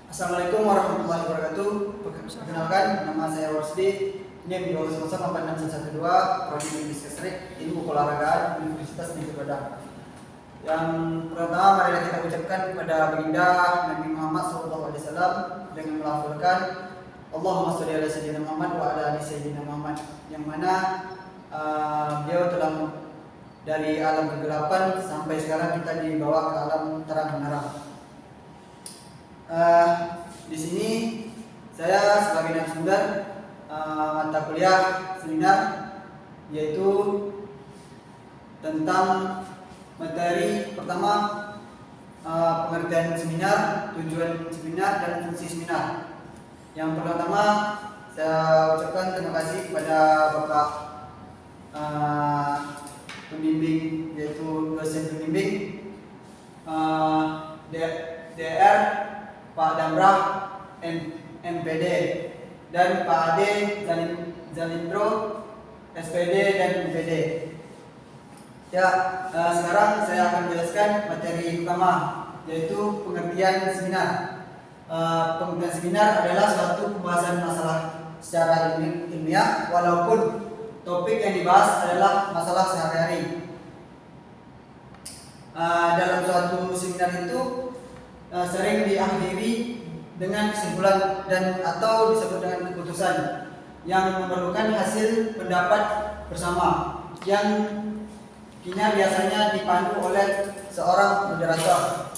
Assalamualaikum warahmatullahi wabarakatuh. Perkenalkan, nama saya Warsdi. NIM 2086112, Prodi Bisnis Kesrik, Ilmu Keolahragaan, Universitas Negeri Padang. Yang pertama, marilah kita ucapkan kepada Baginda Nabi Muhammad SAW dengan melafalkan Allahumma sholli ala sayyidina Muhammad wa ala ali sayyidina Muhammad, yang mana beliau telah dari alam kegelapan sampai sekarang kita dibawa ke alam terang benderang. Di sini saya sebagai narasumber mata kuliah seminar, yaitu tentang materi pertama, pengertian seminar, tujuan seminar, dan fungsi seminar. Yang pertama, saya ucapkan terima kasih kepada Bapak pembimbing, yaitu dosen pembimbing DR Pak Damrah MPD dan Pak Ade Zalindro SPD dan MPD. Ya, sekarang saya akan menjelaskan materi pertama, yaitu pengertian seminar. Pengertian seminar adalah suatu pembahasan masalah secara ilmiah, walaupun topik yang dibahas adalah masalah sehari-hari. Dalam suatu seminar itu sering diakhiri dengan kesimpulan dan atau disebut dengan keputusan yang memerlukan hasil pendapat bersama, yang biasanya dipandu oleh seorang moderator.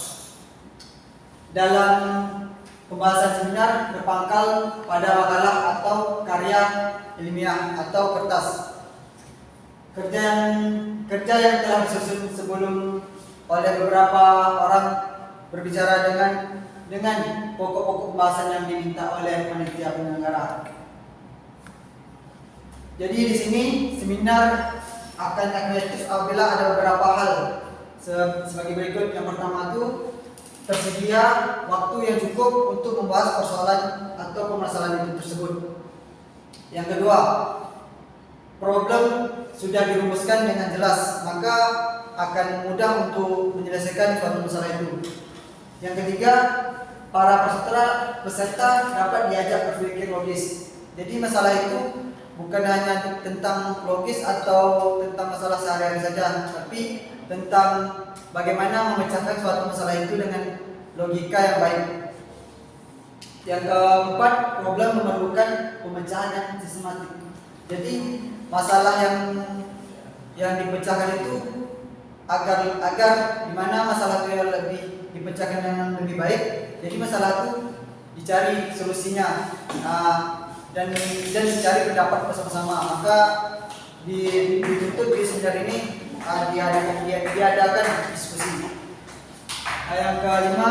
Dalam pembahasan seminar berpangkal pada makalah atau karya ilmiah atau kertas. Kerja yang telah disusun sebelum oleh beberapa orang berbicara dengan pokok-pokok pembahasan yang diminta oleh panitia penyelenggara. Jadi di sini seminar akan efektif apabila ada beberapa hal sebagai berikut. Yang pertama itu tersedia waktu yang cukup untuk membahas persoalan atau permasalahan itu tersebut. Yang kedua, problem sudah dirumuskan dengan jelas, maka akan mudah untuk menyelesaikan suatu masalah itu. Yang ketiga, para peserta dapat diajak berpikir logis. Jadi masalah itu bukan hanya tentang logis atau tentang masalah sehari-hari saja, tapi tentang bagaimana memecahkan suatu masalah itu dengan logika yang baik. Yang keempat, problem memerlukan pemecahan yang sistematik. Jadi masalah yang dipecahkan itu agar dimana masalah itu lebih dipecahkan dengan lebih baik. Jadi masalah itu dicari solusinya dan dicari pendapat bersama-sama. Maka dituntut di seminar ini diadakan diskusi. Yang kelima,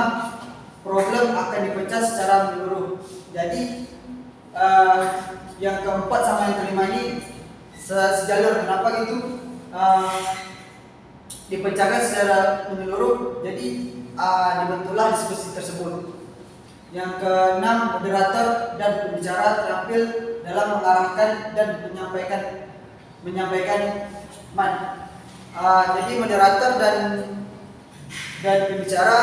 problem akan dipecah secara menyeluruh. Jadi yang keempat sama yang kelima ini sejalur. Kenapa gitu? Dipecahkan secara menyeluruh, jadi dibentuklah diskusi tersebut. Yang keenam, moderator dan pembicara terampil dalam mengarahkan dan menyampaikan jadi moderator dan pembicara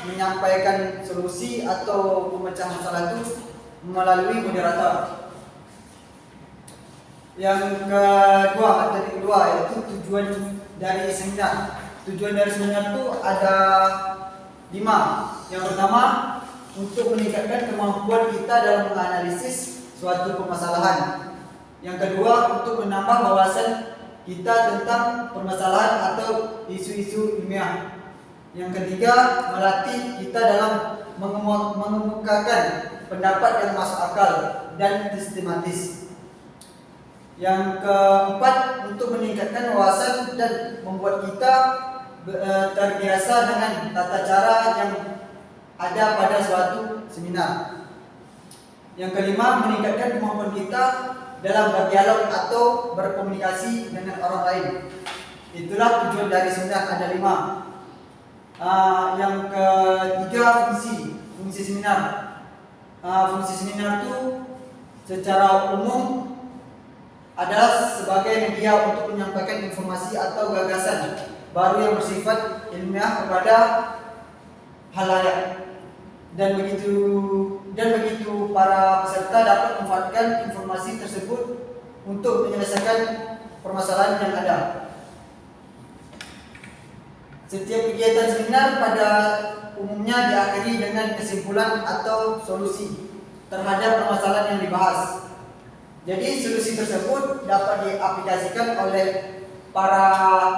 menyampaikan solusi atau pemecah masalah itu melalui moderator. Yang kedua, materi kedua, yaitu tujuan dari seminar. Tujuan dari seminar itu ada 5. Yang pertama, untuk meningkatkan kemampuan kita dalam menganalisis suatu permasalahan. Yang kedua, untuk menambah wawasan kita tentang permasalahan atau isu-isu ilmiah. Yang ketiga, melatih kita dalam mengemukakan pendapat yang masuk akal dan sistematis. Yang keempat, untuk meningkatkan wawasan dan membuat kita terbiasa dengan tata cara yang ada pada suatu seminar. Yang kelima, meningkatkan kemampuan kita dalam berdialog atau berkomunikasi dengan orang lain. Itulah tujuan dari seminar, ada 5. Yang ketiga, fungsi seminar. Fungsi seminar itu secara umum adalah sebagai media untuk menyampaikan informasi atau gagasan baru yang bersifat ilmiah kepada halayak. Dan begitu dan begitu para peserta dapat memanfaatkan informasi tersebut untuk menyelesaikan permasalahan yang ada. Setiap kegiatan seminar pada umumnya diakhiri dengan kesimpulan atau solusi terhadap permasalahan yang dibahas. Jadi solusi tersebut dapat diaplikasikan oleh para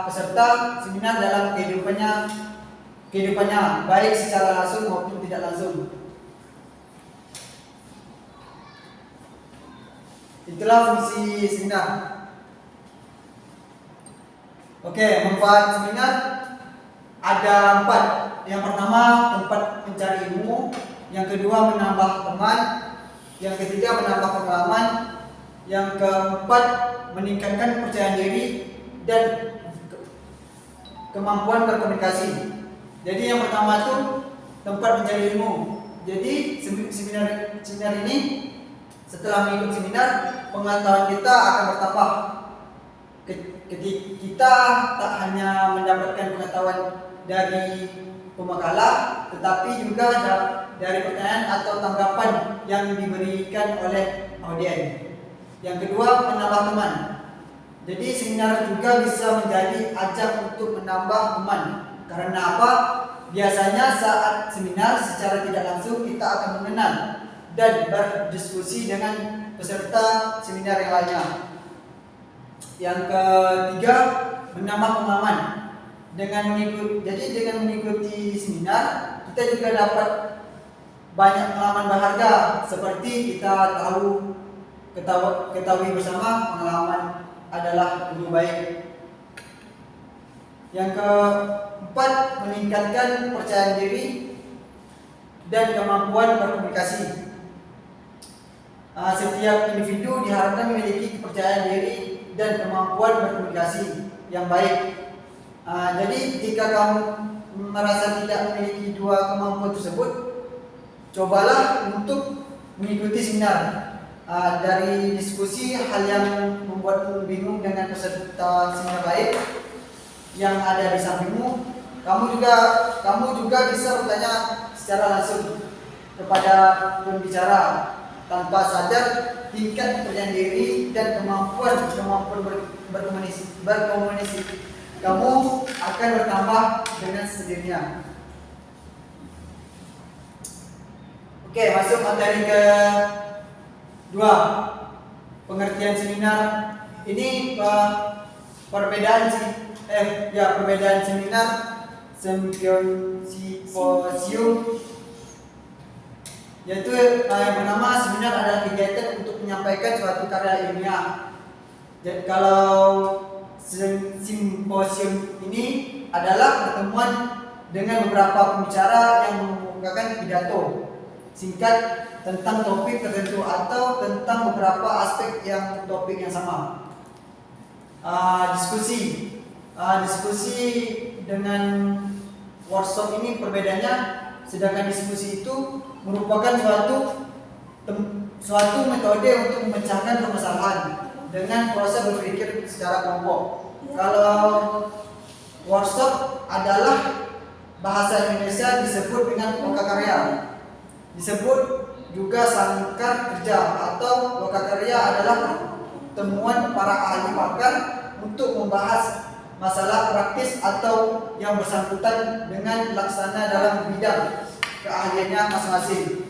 peserta seminar dalam kehidupannya baik secara langsung maupun tidak langsung. Itulah fungsi seminar. Oke, manfaat seminar ada 4. Yang pertama, tempat mencari ilmu. Yang kedua, menambah teman. Yang ketiga, menambah pengalaman. Yang keempat, meningkatkan kepercayaan diri dan kemampuan berkomunikasi. Jadi yang pertama itu tempat mencari ilmu. Jadi seminar ini, setelah mengikuti seminar, pengetahuan kita akan bertambah. Kita tak hanya mendapatkan pengetahuan dari pemakalah, tetapi juga dari pertanyaan atau tanggapan yang diberikan oleh audiens. Yang kedua, menambah teman. Jadi seminar juga bisa menjadi ajang untuk menambah teman. Karena apa? Biasanya saat seminar secara tidak langsung kita akan mengenal dan berdiskusi dengan peserta seminar yang lainnya. Yang ketiga, menambah pengalaman. Dengan mengikuti seminar, kita juga dapat banyak pengalaman berharga, seperti kita ketahui bersama pengalaman adalah lebih baik. Yang keempat, meningkatkan kepercayaan diri dan kemampuan berkomunikasi. Setiap individu diharapkan memiliki kepercayaan diri dan kemampuan berkomunikasi yang baik. Jadi jika kamu merasa tidak memiliki dua kemampuan tersebut, cobalah untuk mengikuti seminar. Dari diskusi hal yang membuatmu bingung dengan peserta seminar baik yang ada di sampingmu, kamu juga bisa bertanya secara langsung kepada pembicara. Tanpa sadar, tingkat kepercayaan diri dan kemampuan berkomunikasi kamu akan bertambah dengan sendirinya. Oke, masuk materi ke 2, pengertian seminar. Ini perbedaan seminar, simposium, yaitu yang pertama, seminar adalah kegiatan untuk menyampaikan suatu karya ilmiah. Jadi kalau simposium ini adalah pertemuan dengan beberapa pembicara yang mengemukakan pidato singkat tentang topik tertentu atau tentang beberapa aspek topik yang sama. Diskusi dengan workshop ini perbedaannya, sedangkan diskusi itu merupakan suatu metode untuk memecahkan permasalahan dengan proses berpikir secara kelompok. Kalau workshop adalah bahasa Indonesia disebut dengan lokakarya, disebut juga sangkar kerja, atau lokakarya adalah pertemuan para ahli pakar untuk membahas masalah praktis atau yang bersangkutan dengan laksana dalam bidang keahliannya masing-masing.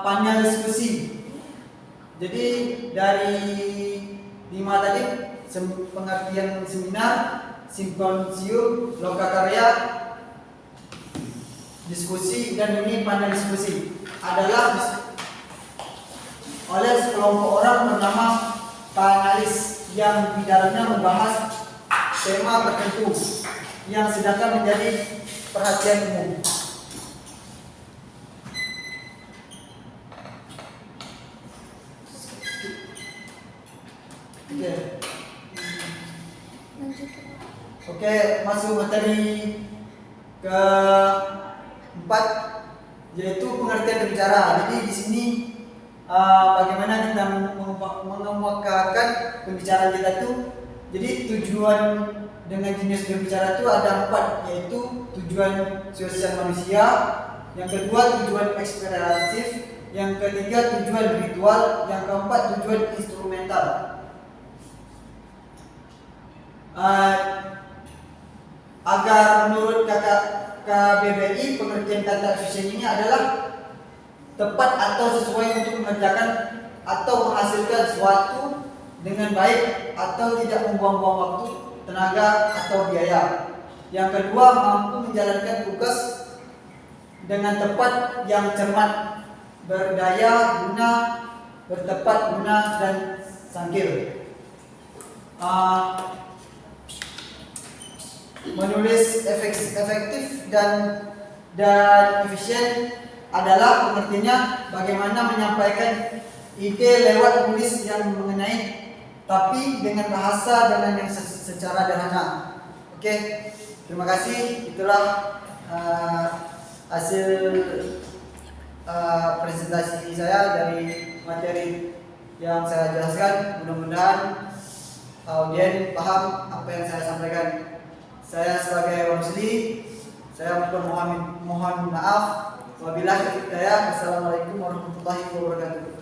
Panel diskusi. Jadi dari 5 tadi, pengertian seminar, simposium, lokakarya, diskusi, dan ini panel diskusi adalah oleh sekelompok orang bernama panelis yang di dalamnya membahas tema tertentu yang sedang menjadi perhatian umum. Oke, masuk materi ke-4, yaitu pengertian berbicara. Jadi di sini bagaimana kita mengemukakan pembicaraan kita itu. Jadi tujuan dengan jenis berbicara itu ada 4, yaitu tujuan sosial manusia, yang kedua tujuan ekspresif, yang ketiga tujuan ritual, yang keempat tujuan instrumental. Agar menurut KBBI pengertian kata efisien ini adalah tepat atau sesuai untuk mengerjakan atau menghasilkan sesuatu dengan baik atau tidak membuang-buang waktu, tenaga atau biaya. Yang kedua, mampu menjalankan tugas dengan tepat yang cermat, berdaya guna, bertepat guna dan sangkil. Menulis efektif dan efisien adalah pengertiannya bagaimana menyampaikan ide lewat tulis yang mengenai, tapi dengan bahasa dengan yang secara sederhana. Oke, terima kasih. Itulah hasil presentasi saya dari materi yang saya jelaskan. Mudah-mudahan audien paham apa yang saya sampaikan. Saya sebagai Musli, saya mohon maaf. Wabillahi taufiq hidayah. Assalamualaikum warahmatullahi wabarakatuh.